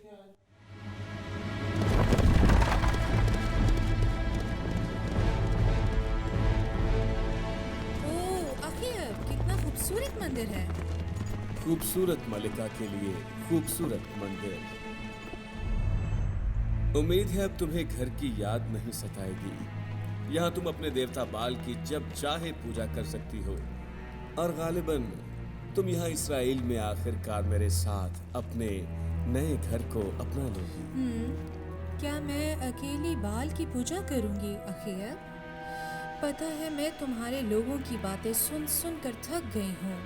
ओह अखिल, कितना खूबसूरत मंदिर है। खूबसूरत मलिका के लिए खूबसूरत मंदिर। उम्मीद है अब तुम्हें घर की याद नहीं सताएगी। यहाँ तुम अपने देवता बाल की जब चाहे पूजा कर सकती हो, और गालिबन तुम यहाँ इस्राएल में आखिरकार मेरे साथ अपने नए घर को अपना लोगी। क्या मैं अकेली बाल की पूजा करूंगी अखिल? पता है मैं तुम्हारे लोगों की बातें सुन सुन कर थक गई हूँ,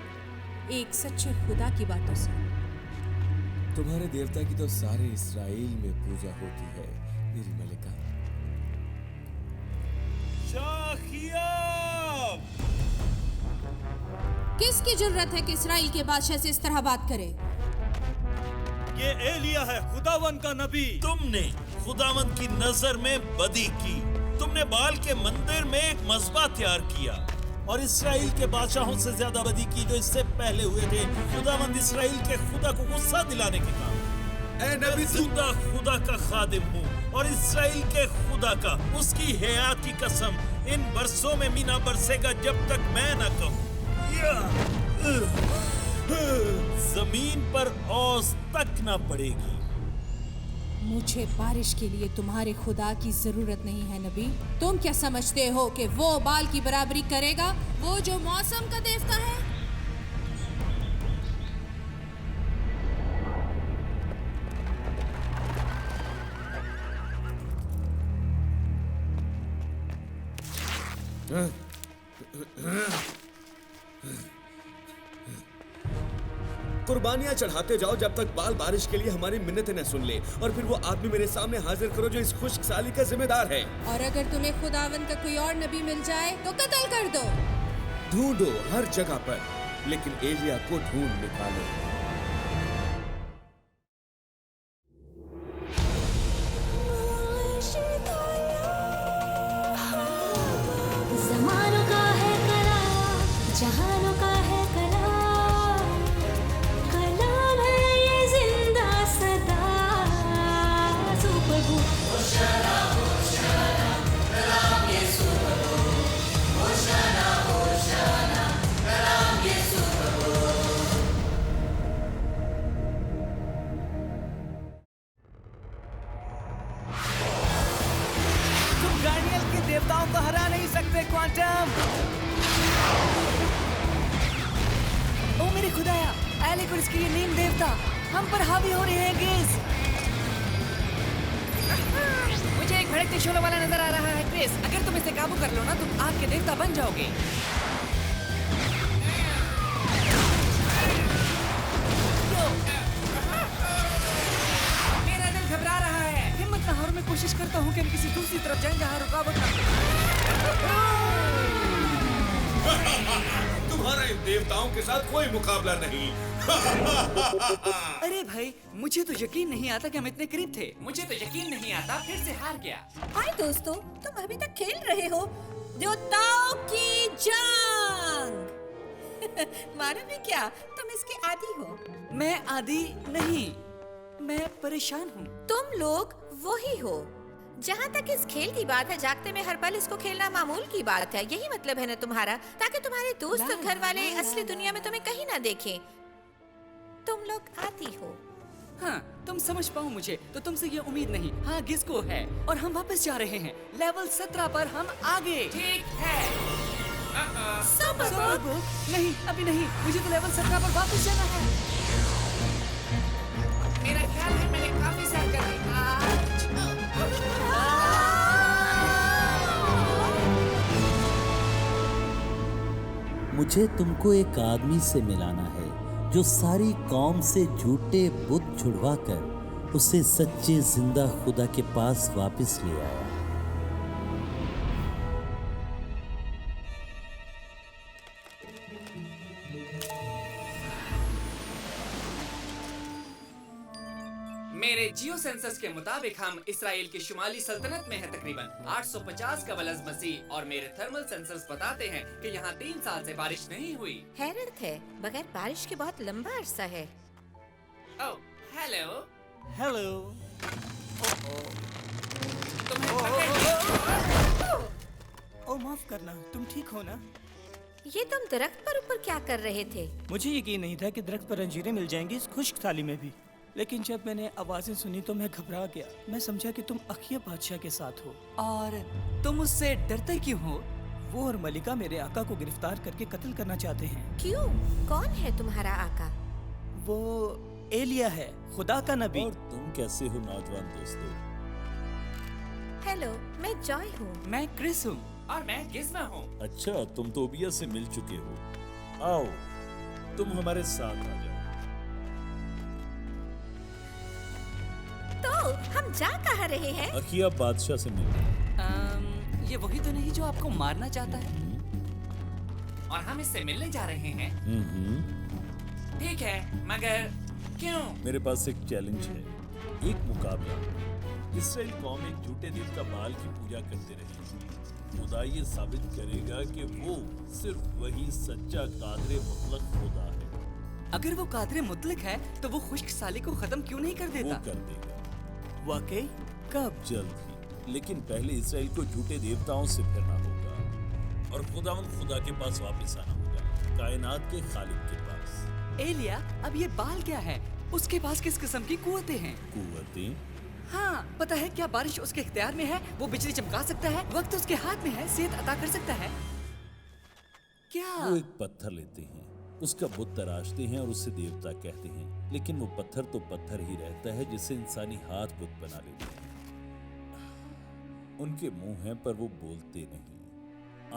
एक सच्चे खुदा की बातों से। तुम्हारे देवता की तो सारे इस्राएल में पूजा होती है मेरी मलिका। किसकी जरूरत है कि इस्राएल के बादशाह से इस तरह बात करे? ये एलिया है, खुदावन का नबी। तुमने खुदावंद की नजर में बदी की। तुमने बाल के मंदिर में एक मज़बा तैयार किया और इस्राएल के बादशाहों से ज्यादा बदी की जो इससे पहले हुए थे। खुदावंद इस्राएल के खुदा को गुस्सा दिलाने के काम। ए नबी, जिंदा खुदा का खादिम हूँ और इस्राएल के खुदा का, उसकी हयात की कसम, इन बरसों में मीना बरसेगा जब तक मैं न कहूँ। जमीन पर औस तक न पड़ेगी। मुझे बारिश के लिए तुम्हारे खुदा की जरूरत नहीं है नबी। तुम क्या समझते हो कि वो बाल की बराबरी करेगा, वो जो मौसम का देवता है? कुर्बानियां चढ़ाते जाओ जब तक बाल बारिश के लिए हमारी मिन्नतें न सुन ले, और फिर वो आदमी मेरे सामने हाजिर करो जो इस खुश्क साली का जिम्मेदार है। और अगर तुम्हें खुदावन का कोई और नबी मिल जाए तो कत्ल कर दो। ढूंढो हर जगह पर, लेकिन एलिया को ढूंढ निकालो। ज़मानों का है कला, जहानों का है कला, कलाम है ये जिंदा सदा। सुप्रभु होशाना होशाना, कलाम यीशु प्रभु। होशाना होशाना, कलाम यीशु प्रभु। तुम गार्डियन के देवताओं को हरा नहीं सकते क्वांटम। ओ मेरे खुदाया, एलेक और इसके ये नीम देवता हम पर हावी हो रहे हैं। गेज, मुझे एक भड़कते शोलों वाला नजर आ रहा है। क्रिस, अगर तुम इसे काबू कर लो ना, तुम आग के देवता बन जाओगे। मेरा दिल घबरा रहा है। हिम्मत ना हारो, मैं कोशिश करता हूँ कि हम किसी दूसरी तरफ जाएं जहाँ रुकावट ना। तुम्हारे इन देवताओं के साथ कोई मुकाबला नहीं। अरे भाई, मुझे तो यकीन नहीं आता कि हम इतने करीब थे। मुझे तो यकीन नहीं आता, फिर से हार गया। हाय दोस्तों, तुम अभी तक खेल रहे हो देवताओं की जंग। मालूम है क्या, तुम इसके आदी हो। मैं आदी नहीं, मैं परेशान हूँ। तुम लोग वही हो। जहाँ तक इस खेल की बात है, जागते में हर पल इसको खेलना मामूल की बात है। यही मतलब है ना तुम्हारा, ताकि तुम्हारे दोस्त और घर वाले असली दुनिया में तुम्हें कहीं ना देखें। तुम लोग आदी हो। हाँ, तुम समझ पाओ मुझे, तो तुमसे ये उम्मीद नहीं। हाँ, गिस्को है और हम वापस जा रहे हैं। लेवल 17 पर हम आगे। ठीक है। Super book? नहीं, अभी नहीं। मुझे तो लेवल 17 पर वापस जाना है। मेरा ख्याल है मैंने काफी सैर कर ली। मुझे तुमको एक आदमी से मिलाना है जो सारी कौम से झूठे बुत छुड़वा कर उसे सच्चे जिंदा खुदा के पास वापस ले आया। मेरे जियो सेंसस के मुताबिक हम इसराइल की शुमाली सल्तनत में हैं तकरीबन 850 कबल अज़ मसीह, और मेरे थर्मल सेंसर्स बताते हैं कि यहाँ 3 साल से बारिश नहीं हुई। हैरत है, बगैर बारिश के बहुत लंबा अरसा है। ओह, हेलो। हेलो। ओ माफ करना, तुम ठीक हो ना? ये तुम दरख्त पर ऊपर क्या कर रहे थे? मुझे यकीन नहीं था कि दरख्त पर अंजीरें मिल जाएंगी इस खुश्क थाली में भी। लेकिन जब मैंने आवाजें सुनी तो मैं घबरा गया। मैं समझा कि तुम अखिया बादशाह के साथ हो। और तुम उससे डरते क्यों हो? वो और मलिका मेरे आका को गिरफ्तार करके कत्ल करना चाहते हैं। क्यों? कौन है तुम्हारा आका? वो एलिया है, खुदा का नबी। और तुम कैसे हो नौजवान दोस्तों? हेलो, मैं जॉय हूँ। मैं क्रिस हूँ। और मैं किस्मा हूँ। अच्छा, तुम तो ओबिया से मिल चुके हो। आओ, तुम हमारे साथ आ जाओ। तो हम जा कहाँ रहे हैं? अखिया बादशाह से मिलने। ये वही तो नहीं जो आपको मारना चाहता है? और हम इससे मिलने जा रहे हैं। ठीक है, मगर क्यों? मेरे पास एक चैलेंज है, एक मुकाबला। इसराइल कौम एक झूठे देवता बाल की पूजा करते रही। खुदा ये साबित करेगा कि वो सिर्फ वही सच्चा कादरे मुतलक खुदा है। अगर वो कादरे मुतलक है तो वो खुश्क साली को खत्म क्यों नहीं कर देता? वो कर देगा। वाकई? कब? जल्द ही। लेकिन पहले इसराइल को झूठे देवताओं से फिरना होगा और खुदावंद खुदा के पास वापस आना होगा, कायनात के खालिक के पास। एलिया, अब ये बाल क्या है? उसके पास किस किस्म की कुव्वतें हैं? कुव्वतें? हाँ, पता है क्या बारिश उसके इख्तियार में है? वो बिजली चमका सकता है, वक्त उसके हाथ में है, सेहत अता कर सकता है। क्या? वो एक पत्थर लेते हैं, उसका बुत तराशते हैं और उसे देवता कहते हैं। लेकिन वो पत्थर तो पत्थर ही रहता है जिसे इंसानी हाथ बुत बना लेते हैं। उनके मुंह हैं पर वो बोलते नहीं,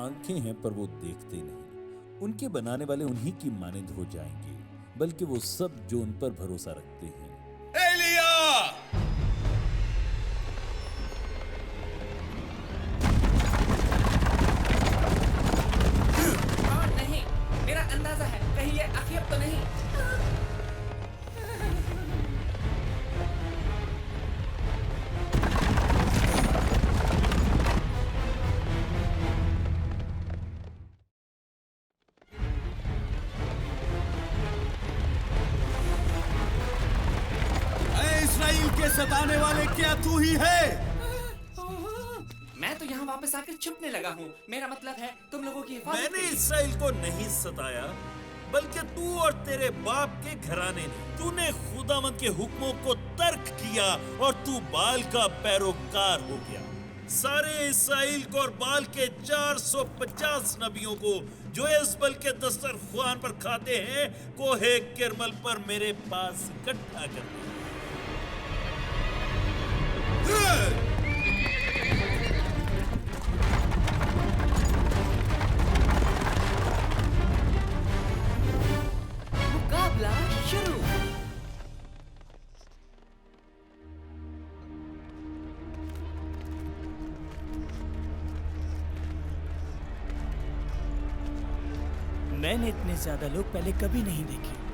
आंखें हैं पर वो देखते नहीं। उनके बनाने वाले उन्हीं की मानिंद हो जाएंगे, बल्कि वो सब जो उन पर भरोसा रखते हैं। एलिया! नहीं, मेरा अंदाजा है, कहीं ये अखियब तो नहीं। इस्राइल के सताने वाले क्या तू ही है? मैं तो यहाँ वापस आकर छुपने लगा हूँ। मेरा मतलब है तुम लोगों की हिफाजत के मैंने लिए। इसराइल को नहीं सताया, बल्कि तू और तेरे बाप के घराने ने। तूने खुदावंद के हुक्मों को तर्क किया और तू बाल का पैरोकार हो गया। सारे इसराइल को और बाल के 450 नबियों को जो एजबल के दस्तरख्वान पर खाते हैं, कोहे किरमल पर मेरे पास इकट्ठा कर दिया। मुकाबला शुरू। मैंने इतने ज्यादा लोग पहले कभी नहीं देखे।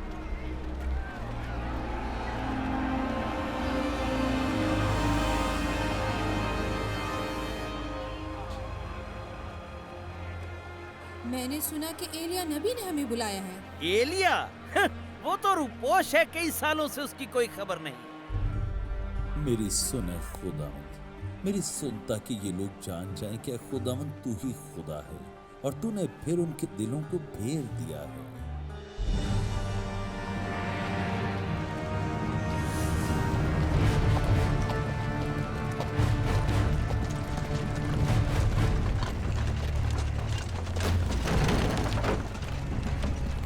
मैंने सुना कि एलिया नबी ने हमें बुलाया है। एलिया? वो तो रूपोश है, कई सालों से उसकी कोई खबर नहीं। मेरी सुन है खुदावंद, मेरी सुन, ताकि ये लोग जान जाएं कि खुदावंद तू ही खुदा है और तूने फिर उनके दिलों को फेर दिया है।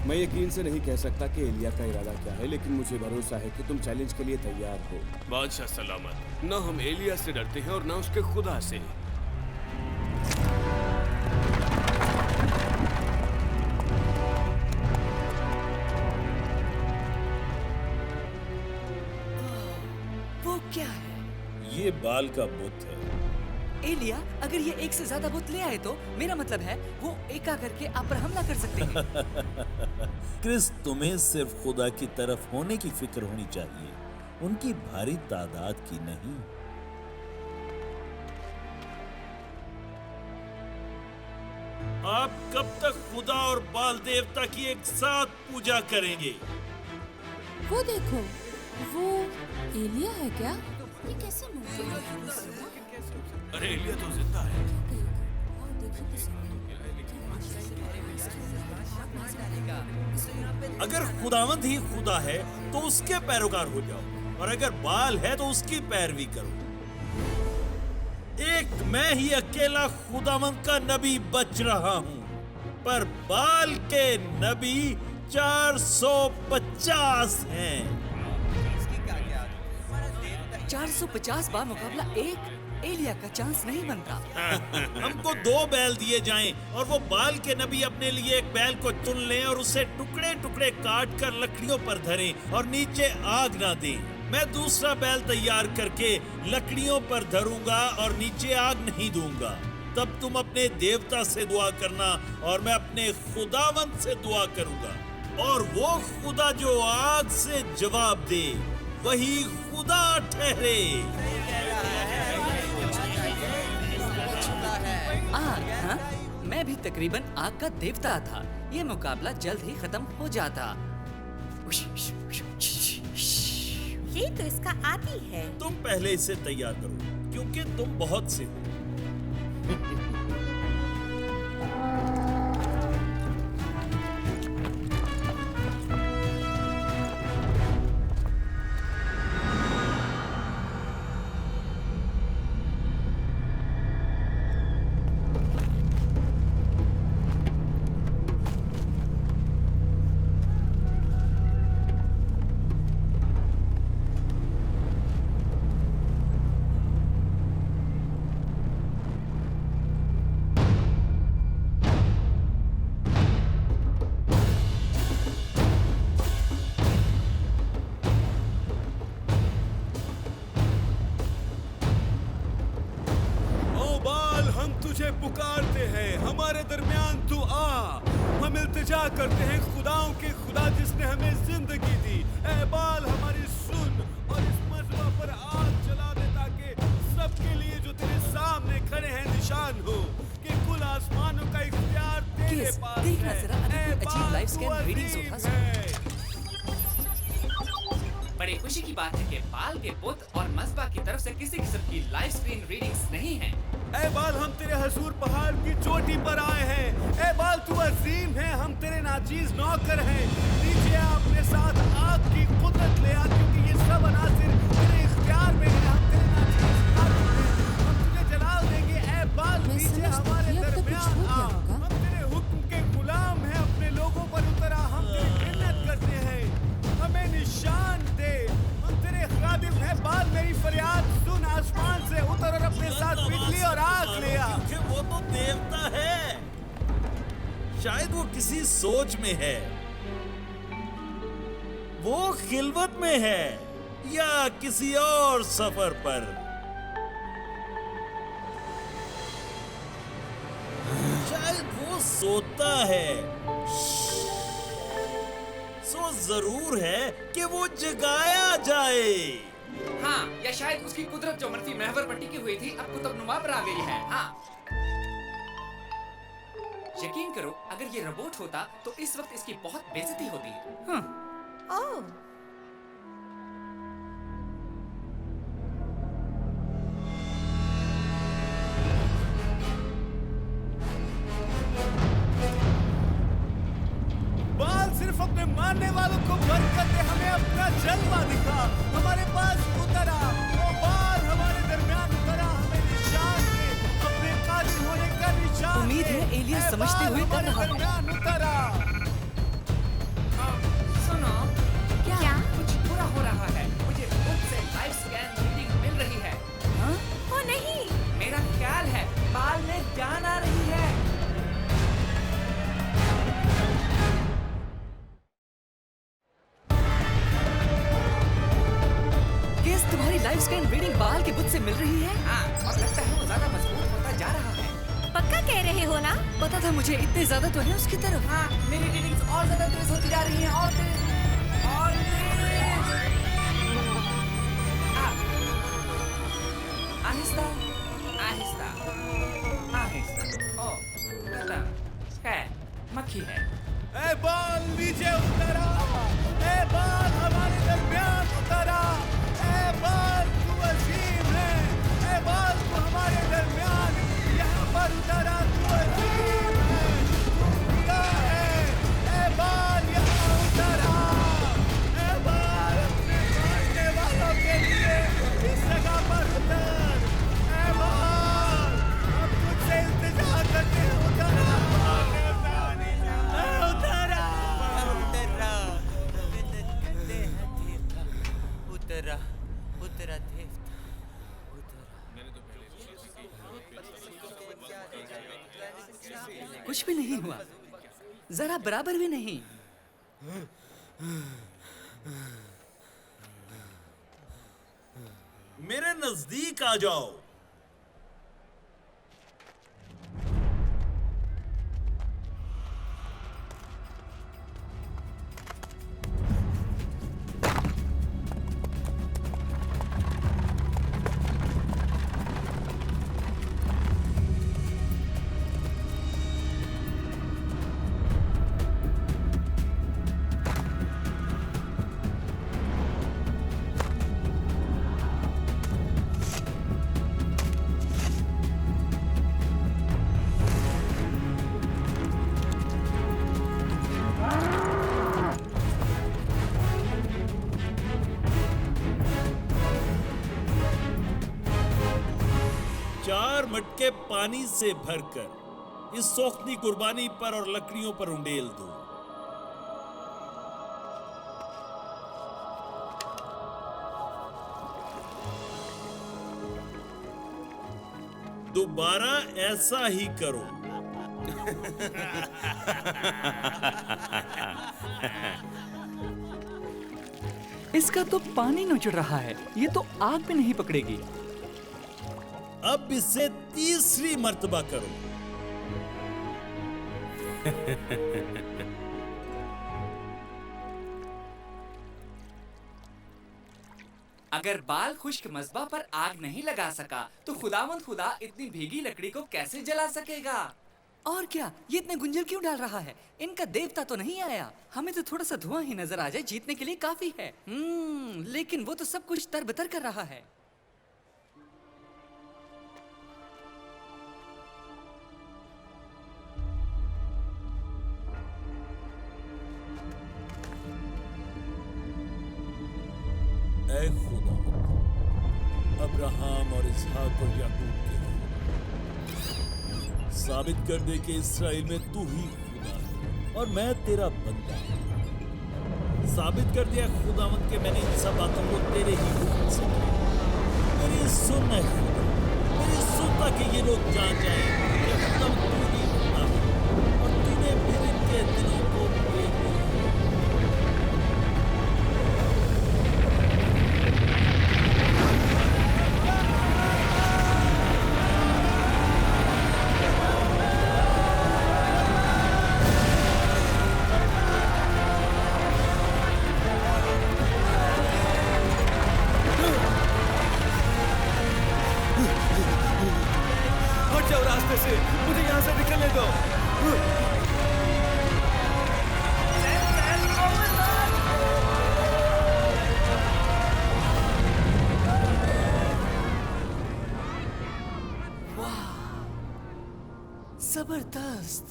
मैं यकीन से नहीं कह सकता कि एलिया का इरादा क्या है, लेकिन मुझे भरोसा है कि तुम चैलेंज के लिए तैयार हो। बादशाह सलामत। न हम एलिया से डरते हैं और न उसके खुदा से। वो क्या है? ये बाल का बुत है। एलिया, अगर ये एक से ज्यादा बुत ले आए तो मेरा मतलब है वो एक आकर के आप पर हमला कर सकते हैं। क्रिस, तुम्हें सिर्फ खुदा की तरफ होने की फिक्र होनी चाहिए, उनकी भारी तादाद की नहीं। आप कब तक खुदा और बाल देवता की एक साथ पूजा करेंगे? वो देखो, वो एलिया है क्या? ये कैसे मुमकिन है? अरे एलिया तो जिंदा है। अगर खुदावंद ही खुदा है तो उसके पैरोकार हो जाओ, और अगर बाल है तो उसकी पैरवी करो। एक मैं ही अकेला खुदावंद का नबी बच रहा हूं, पर बाल के नबी 450 हैं। 450 बार मुकाबला एक एलिया का चांस नहीं बनता। हमको 2 बैल दिए जाएं और वो बाल के नबी अपने लिए एक बैल को चुन लें और उसे टुकड़े टुकड़े काट कर लकड़ियों पर धरें और नीचे आग ना दें। मैं दूसरा बैल तैयार करके लकड़ियों पर धरूंगा और नीचे आग नहीं दूंगा। तब तुम अपने देवता से दुआ करना और मैं अपने खुदावंद से दुआ करूंगा, और वो खुदा जो आग से जवाब दे वही खुदा ठहरे। आग, हाँ? मैं भी तकरीबन आग का देवता था। ये मुकाबला जल्द ही खत्म हो जाता। ये तो इसका आदी है। तुम पहले इसे तैयार करो क्योंकि तुम बहुत से हो। पुकारते हैं, हमारे दरमियान तू आ। हम इल्तिजा करते हैं खुदाओं के खुदा जिसने हमें जिंदगी दी। ऐ बाल हमारी सुन और इस मजमा पर आग जला दे ताकि सबके लिए जो तेरे सामने खड़े हैं निशान हो कि कुल आसमानों का इख्तियार तेरे पास है। ऐ बाल तू अजीम है। बड़ी खुशी की बात है कि बाल के बुत और मस्बा की तरफ से किसी किस्म की लाइव स्क्रीन रीडिंग्स नहीं है। ऐ बाल हम तेरे हजूर पहाड़ की चोटी पर आए हैं। ऐ बाल तू अजीम है, हम तेरे नाचीज नौकर हैं। नीचे आ, अपने साथ आग की कुदरत ले आ क्योंकि ये सब अनासिर तेरे इख्तियार में है। हम तेरे नाचीज आग हैं, हम तुझे जलाल देंगे। ऐ बाल नीचे हमारे दरमियान आ। हम तेरे हुक्म के गुलाम हैं, अपने लोगों पर उतर आ। हम तेरी मिन्नत करते हैं, हमें निशान दे। हम तेरे खादिम हैं, बाल मेरी फरियाद सुन। आसमान से उतर और अपने साथ बिजली और आग ले आ। क्योंकि वो तो देवता है। शायद वो किसी सोच में है, वो खिलवत में है या किसी और सफर पर। शायद वो सोता है। सो जरूर है कि वो जगाया जाए। हाँ, या शायद उसकी कुदरत जो मनफी महवर पर टिकी हुई थी अब कुतुबनुमा पर आ गई है। हाँ, यकीन करो अगर ये रोबोट होता तो इस वक्त इसकी बहुत बेइज्जती होती। हाँ। ओह, बाल सिर्फ अपने मानने वालों को बरकत दे, हमें अपना जलवा दिखा। हमारे पास उतरा, वो बाल हमारे दरमियान उतरा। हमें निशान दे, अपने कादिर होने का निशान। उम्मीद है एलिया समझते हुए कर रहा है। उतरा। सुनो, क्या? कुछ बुरा हो रहा है। मुझे बुक से लाइव स्कैन रीडिंग मिल रही है। हाँ? ओ नहीं, मेरा ख्याल है बाल में जान आ रही है। तुम्हारी लाइव स्कैन रीडिंग बाल के बुत से मिल रही है। हाँ, और लगता है वो ज्यादा मजबूत होता जा रहा है। पक्का कह रहे हो ना? पता था मुझे, इतने ज्यादा तो है उसकी तरफ। हाँ, मेरी रीडिंग्स और ज्यादा तेज होती जा रही हैं, और तेज, और तेज। हाँ, आहिस्ता, आहिस्ता, आहिस्ता। ओह, खत्म। खैर, मक्खी है। ऐ बाल नीचे उतरा। ऐ बाल हमारे दरमियान उतरा। उतरा देवता कुछ भी नहीं हुआ, जरा बराबर भी नहीं। मेरे नजदीक आ जाओ। चार मटके पानी से भरकर इस सोखती कुर्बानी पर और लकड़ियों पर उंडेल दो। दोबारा ऐसा ही करो। इसका तो पानी नोच रहा है, ये तो आग भी नहीं पकड़ेगी। अब इसे तीसरी मर्तबा करो। अगर बाल खुश्क मस्बा पर आग नहीं लगा सका तो खुदावंद खुदा इतनी भीगी लकड़ी को कैसे जला सकेगा? और क्या, ये इतने गुंजल क्यों डाल रहा है? इनका देवता तो नहीं आया। हमें तो थोड़ा सा धुआं ही नजर आ जाए जीतने के लिए काफी है। लेकिन वो तो सब कुछ तरबतर कर रहा है। ऐ खुदा, अब्राहम और इसहाक और याकूब के खुदा, साबित कर दे कि इस्राएल में तू ही खुदा है और मैं तेरा बंदा हूं। साबित कर दिया खुदावंद के मैंने इन सब बातों को तेरे ही हुक्म से किया। मेरी सुन है खुदा, मेरी सुन ताकि ये लोग जान जाएं कि खुदावंद तू ही खुदा है और तूने फिर इनके दिलों को फेर दिया। मुझे यहाँ से निकलने दो। वाह, जबरदस्त।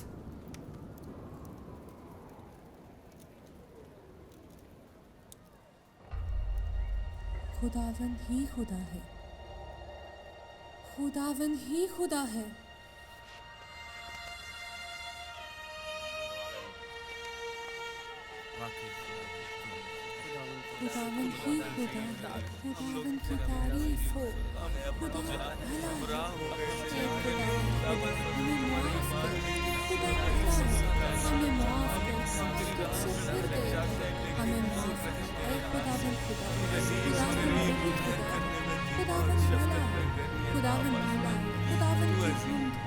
खुदावंद ही खुदा है, खुदावंद ही खुदा है। खुदावंद ही खुदा है, खुदावंद की तारीफ हो। खुदा भला है, हमें माफ कर, खुदा भला है, हमें माफ कर, तुझसे फिर गए, हमें माफ कर, ऐ खुदावंद खुदा, खुदावंद ही खुदा, खुदावंद भला है, खुदावंद भला है, खुदावंद की हिम्मत,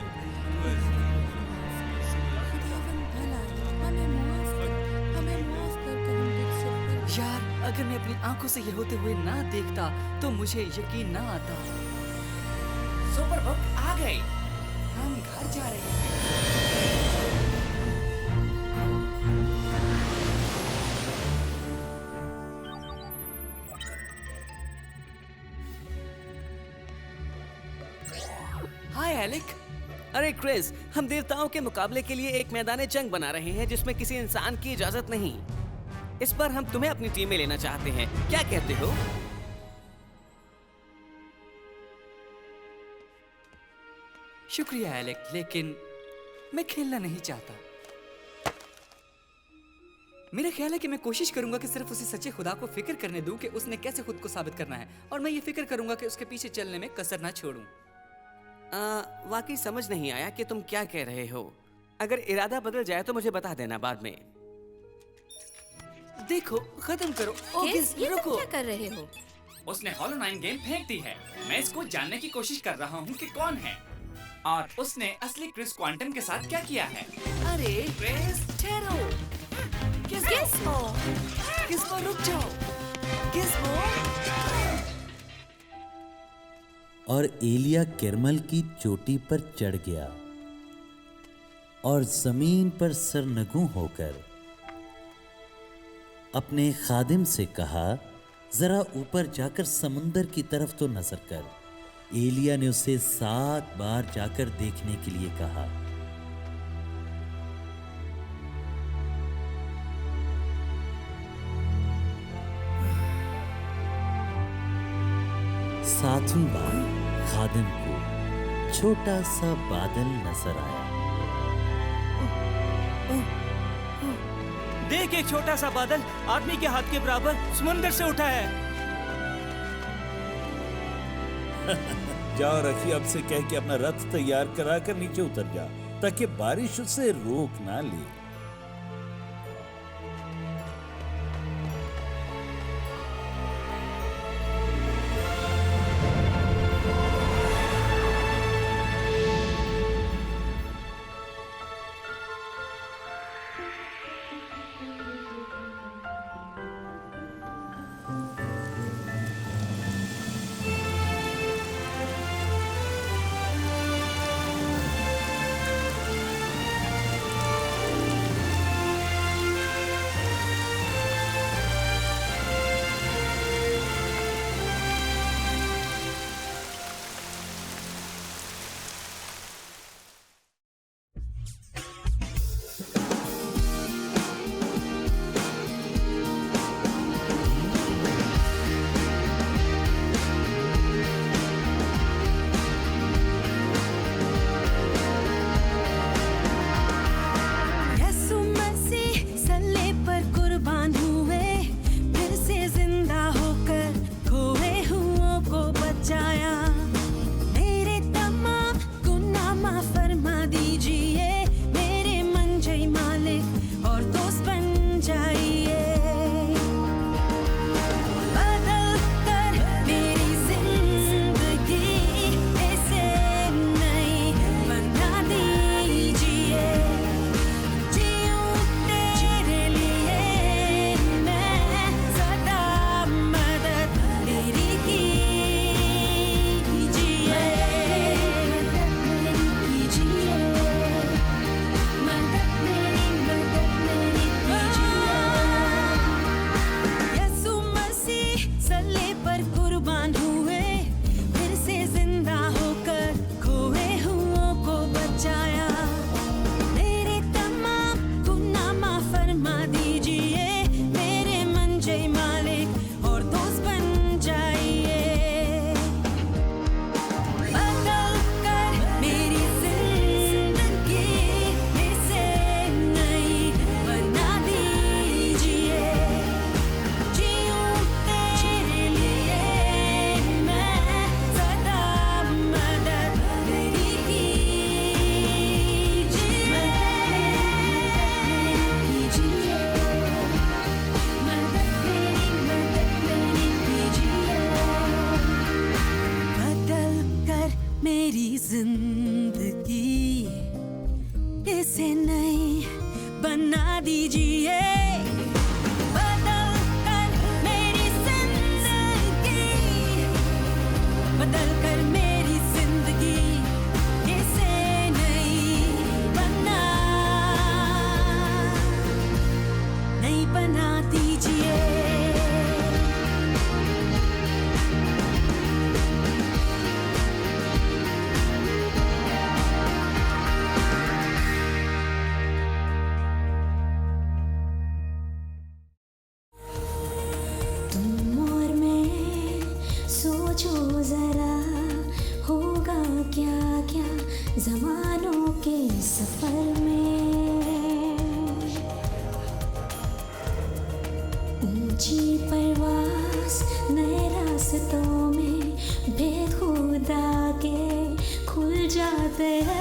खुदावंद भला है, हमें माफ कर, हमें माफ कर कि हम तुझसे फिर गए। यार, अगर मैं अपनी आंखों से ये होते हुए ना देखता तो मुझे यकीन ना आता। सुपर बुक आ गए, हम घर जा रहे हैं। हाय एलिक। अरे क्रिस, हम देवताओं के मुकाबले के लिए एक मैदान जंग बना रहे हैं जिसमें किसी इंसान की इजाजत नहीं। इस पर हम तुम्हें अपनी टीम में लेना चाहते हैं, क्या कहते हो? शुक्रिया एलिक, लेकिन मैं खेलना नहीं चाहता। मेरा ख्याल है कि मैं कोशिश करूंगा कि सिर्फ उसे सच्चे खुदा को फिक्र करने दूं कि उसने कैसे खुद को साबित करना है, और मैं ये फिक्र करूंगा कि उसके पीछे चलने में कसर ना छोड़ूं। वाकई समझ नहीं आया कि तुम क्या कह रहे हो। अगर इरादा बदल जाए तो मुझे बता देना बाद में। देखो, खत्म करो। किस, ये तुम रुको। क्या कर रहे हो? उसने हॉलो 9 गेम फेंक दी है। मैं इसको जानने की कोशिश कर रहा हूँ कि कौन है और उसने असली क्रिस क्वांटम के साथ क्या किया है। अरे क्रिस, ठहरो। किस्मो रुक जाओ। किस्मो। और एलिया कैरमल की चोटी पर चढ़ गया और जमीन पर सरनगू होकर अपने खादिम से कहा, जरा ऊपर जाकर समुंदर की तरफ तो नजर कर। एलिया ने उसे 7 बार जाकर देखने के लिए कहा। सातवीं बार खादिम को छोटा सा बादल नजर आया। देख, एक छोटा सा बादल आदमी के हाथ के बराबर समुंदर से उठा है। जाओ रखी, अब से कह के अपना रथ तैयार करा कर नीचे उतर जा, ताकि बारिश उसे रोक ना ले। ऊंची परवास नए रास्तों में भेद खुदा के खुल जाते हैं।